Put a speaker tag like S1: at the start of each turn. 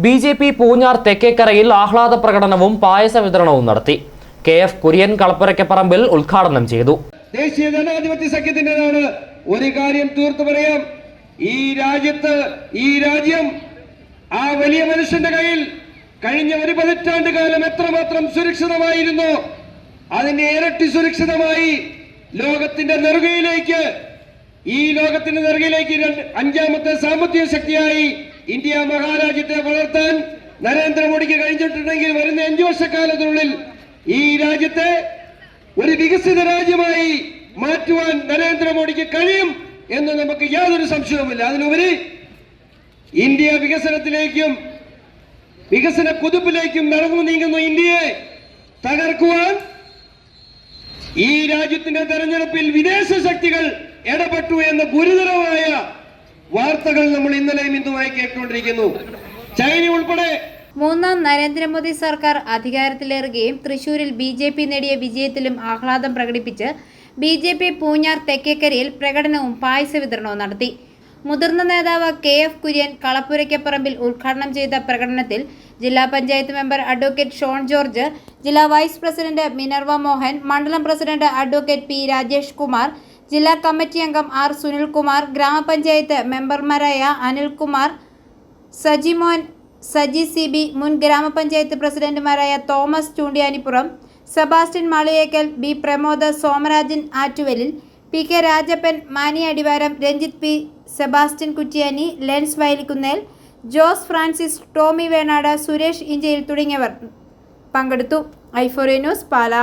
S1: BJP Poonjar തെക്കേക്കരയിൽ ആഹ്ലാദ പ്രകടനവും പായസ വിതരണവും നടത്തി. KF കുര്യൻ കളപ്പുരയ്ക്കപ്പറമ്പിൽ ഉദ്ഘാടനം ചെയ്തു.
S2: ദേശീയ ജനാധിപത്യ സഖ്യത്തിൻ്റെതാണ്. ഒരു കാര്യം തീർത്തു പറയാം, ഈ രാജ്യം ആ വലിയ മനുഷ്യന്റെ കയ്യിൽ കഴിഞ്ഞ ഒരു പതിറ്റാണ്ട് കാലം എത്രമാത്രം സുരക്ഷിതമായിരുന്നു, അതിന്റെ ഇരട്ടി സുരക്ഷിതമായി ലോകത്തിന്റെ നെറുകയിലേക്ക് അഞ്ചാമത്തെ സാമ്പത്തിക ശക്തിയായി ഇന്ത്യ മഹാരാജ്യത്തെ വളർത്താൻ നരേന്ദ്രമോദിക്ക് കഴിഞ്ഞിട്ടുണ്ടെങ്കിൽ വരുന്ന 5 വർഷക്കാലത്തിനുള്ളിൽ ഈ രാജ്യത്തെ ഒരു വികസിത രാജ്യമായി മാറ്റുവാൻ നരേന്ദ്രമോദിക്ക് കഴിയും എന്ന് നമുക്ക് യാതൊരു സംശയവുമില്ല. അതിനുപരി ഇന്ത്യ വികസന കുതിപ്പിലേക്കും നടന്നു നീങ്ങുന്ന ഇന്ത്യയെ തകർക്കുവാൻ ഈ രാജ്യത്തിന്റെ തെരഞ്ഞെടുപ്പിൽ വിദേശ ശക്തികൾ ഇടപെട്ടു എന്ന ഗുരുതരമായ വാർത്തകൾ നമ്മൾ ഇന്നലെയും ഇന്നുമായി കേട്ടുകൊണ്ടിരിക്കുന്നു. ചൈന ഉൾപ്പെടെ
S3: മൂന്നാം നരേന്ദ്രമോദി സർക്കാർ അധികാരത്തിലേറുകയും തൃശൂരിൽ BJP നേടിയ വിജയത്തിലും ആഹ്ലാദം പ്രകടിപ്പിച്ച് BJP പൂഞ്ഞാർ തെക്കേക്കരയിൽ പ്രകടനവും പായസ വിതരണവും നടത്തി. മുതിർന്ന നേതാവ് KF കുര്യൻ കളപ്പുരയ്ക്കപ്പറമ്പിൽ ഉദ്ഘാടനം ചെയ്ത പ്രകടനത്തിൽ ജില്ലാ പഞ്ചായത്ത് മെമ്പർ അഡ്വക്കേറ്റ് ഷോൺ ജോർജ്, ജില്ലാ വൈസ് പ്രസിഡന്റ് മിനർവ മോഹൻ, മണ്ഡലം president advocate P Rajesh Kumar, ജില്ലാ കമ്മിറ്റി അംഗം R സുനിൽകുമാർ, ഗ്രാമപഞ്ചായത്ത് മെമ്പർമാരായ അനിൽകുമാർ, സജിമോൻ, സജി CB, മുൻ ഗ്രാമപഞ്ചായത്ത് പ്രസിഡന്റുമാരായ Thomas Choondiyanippuram, Sebastian Maliyekkal, B Pramod, Somarajan Attuvalil, PK Rajappan, Mani Adivaram, Ranjith P, Sebastian Kuttiyani, Lens Vayalikkunnel, Jose Francis, Tomy Venad, Suresh Inchayil തുടങ്ങിയവർ പങ്കെടുത്തു. i4A news, Pala.